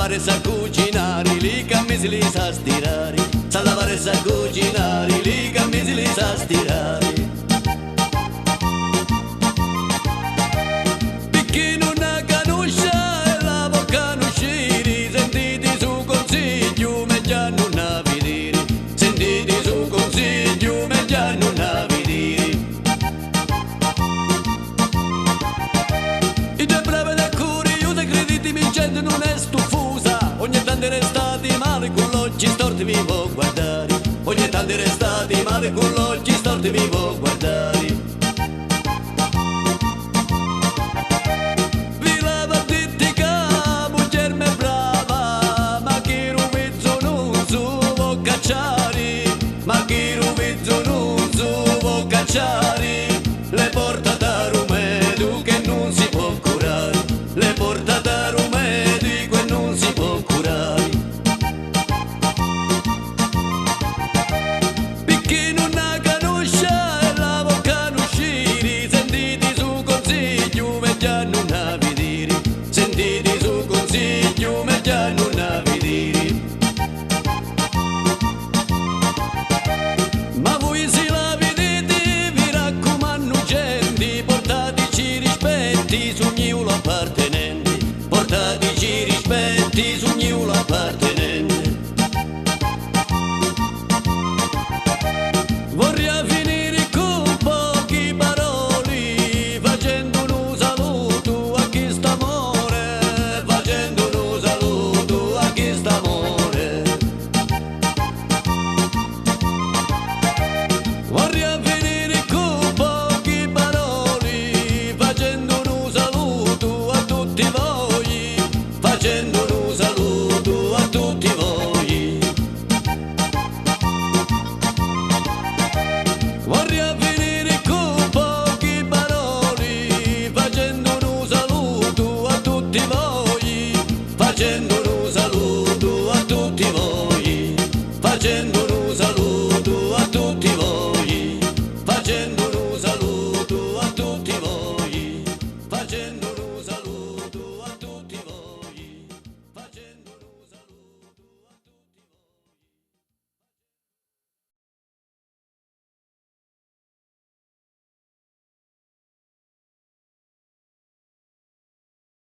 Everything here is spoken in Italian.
lavare sa cucinare, li cammisi li sa stirare. Sa lavare sa cucinare, li cammisi li sa stirare. Picchi non ha canuscia e la bocca non uscire, sentiti su consiglio, meglio non avvidire. Sentiti su consiglio, meglio non avvidire. I due brave da curiosa, creditemi gente non è stufosa. Ogni tanto restati male con l'occhi storti vi può guardare. Ogni tanto restati male con l'occhi storti vi può guardare.